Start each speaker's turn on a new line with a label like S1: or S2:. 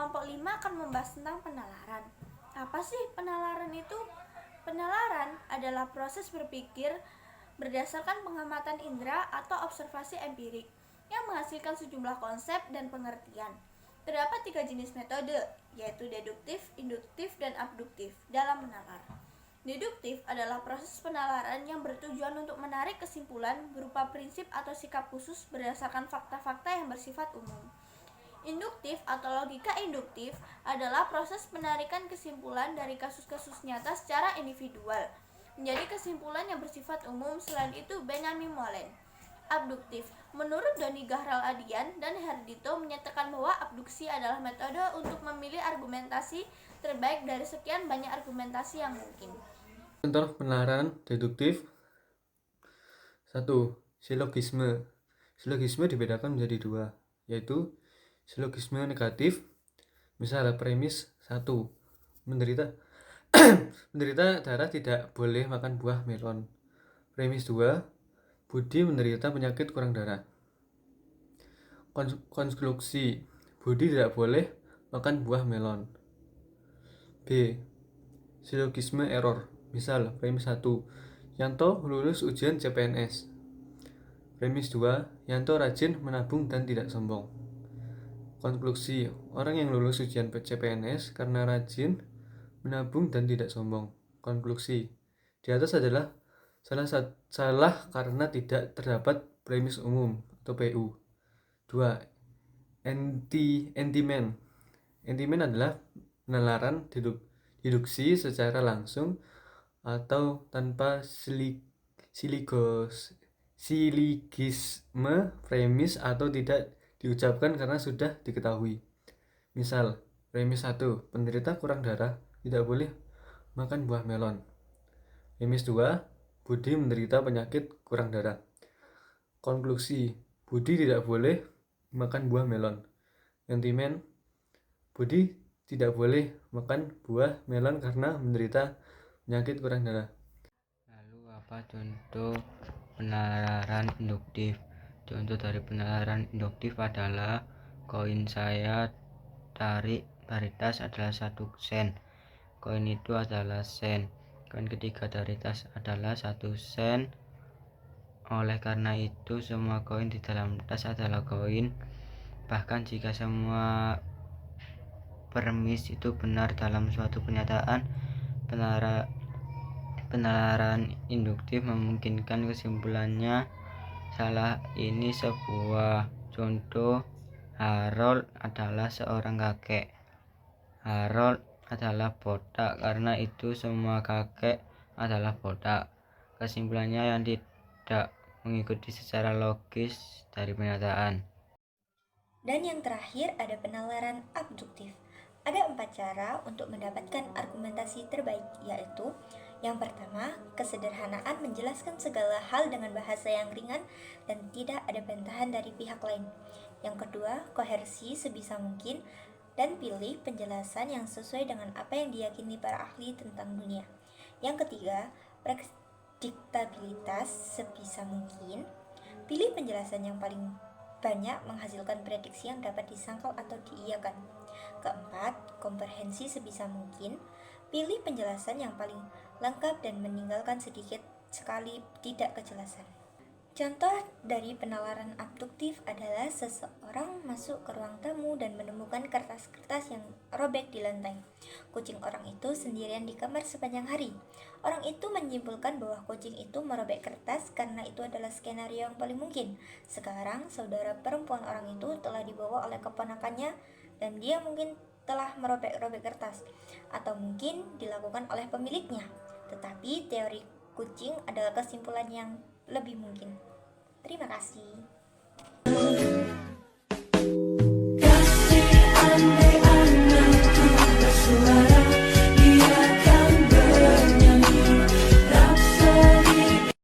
S1: Kelompok 5 akan membahas tentang penalaran. Apa sih penalaran itu? Penalaran adalah proses berpikir berdasarkan pengamatan indera atau observasi empirik yang menghasilkan sejumlah konsep dan pengertian. Terdapat 3 jenis metode, yaitu deduktif, induktif, dan abduktif dalam menalar. Deduktif adalah proses penalaran yang bertujuan untuk menarik kesimpulan berupa prinsip atau sikap khusus berdasarkan fakta-fakta yang bersifat umum. Induktif atau logika induktif adalah proses penarikan kesimpulan dari kasus-kasus nyata secara individual menjadi kesimpulan yang bersifat umum. Selain itu, Benjamin Molen. Abduktif. Menurut Doni Gahral-Adian dan Herdito menyatakan bahwa abduksi adalah metode untuk memilih argumentasi terbaik dari sekian banyak argumentasi yang mungkin.
S2: Contoh penalaran deduktif. 1. Silogisme. Silogisme dibedakan menjadi 2, yaitu silogisme negatif. Misal premis 1. Menderita darah tidak boleh makan buah melon. Premis 2. Budi menderita penyakit kurang darah. Konklusi. Budi tidak boleh makan buah melon. B. Silogisme error. Misal premis 1. Yanto lulus ujian CPNS. Premis 2. Yanto rajin menabung dan tidak sombong. Konklusi. Orang yang lulus ujian CPNS karena rajin menabung dan tidak sombong. Konklusi. Di atas adalah salah karena tidak terdapat premis umum atau PU. 2. Entimen. Entimen adalah penalaran deduksi secara langsung atau tanpa siligisme premis atau tidak diucapkan karena sudah diketahui. Misal, premis 1. Penderita kurang darah tidak boleh makan buah melon. Premis 2. Budi menderita penyakit kurang darah. Konklusi. Budi tidak boleh makan buah melon. Sentimen. Budi tidak boleh makan buah melon karena menderita penyakit kurang darah.
S3: Lalu apa contoh penalaran induktif? Contoh dari penalaran induktif adalah koin saya tarik dari tas adalah 1 sen. Koin itu adalah sen. Koin ketiga dari tas adalah 1 sen. Oleh karena itu semua koin di dalam tas adalah koin. Bahkan jika semua premis itu benar dalam suatu pernyataan, penalaran induktif memungkinkan kesimpulannya salah. Ini sebuah contoh. Harold adalah seorang kakek. Harold adalah botak, karena itu semua kakek adalah botak. Kesimpulannya yang tidak mengikuti secara logis dari pernyataan.
S4: Dan yang terakhir ada penalaran abduktif. Ada 4 cara untuk mendapatkan argumentasi terbaik, yaitu yang pertama, kesederhanaan menjelaskan segala hal dengan bahasa yang ringan dan tidak ada bantahan dari pihak lain. Yang kedua, kohersi sebisa mungkin dan pilih penjelasan yang sesuai dengan apa yang diyakini para ahli tentang dunia. Yang ketiga, prediktabilitas sebisa mungkin. Pilih penjelasan yang paling banyak menghasilkan prediksi yang dapat disangkal atau diiyakan. Keempat, komprehensi sebisa mungkin. Pilih penjelasan yang paling lengkap dan meninggalkan sedikit sekali tidak kejelasan. Contoh dari penalaran abduktif adalah seseorang masuk ke ruang tamu dan menemukan kertas-kertas yang robek di lantai. Kucing orang itu sendirian di kamar sepanjang hari. Orang itu menyimpulkan bahwa kucing itu merobek kertas karena itu adalah skenario yang paling mungkin. Sekarang saudara perempuan orang itu telah dibawa oleh keponakannya dan dia mungkin telah merobek-robek kertas, atau mungkin dilakukan oleh pemiliknya. Tetapi teori kucing adalah kesimpulan yang lebih mungkin. Terima kasih.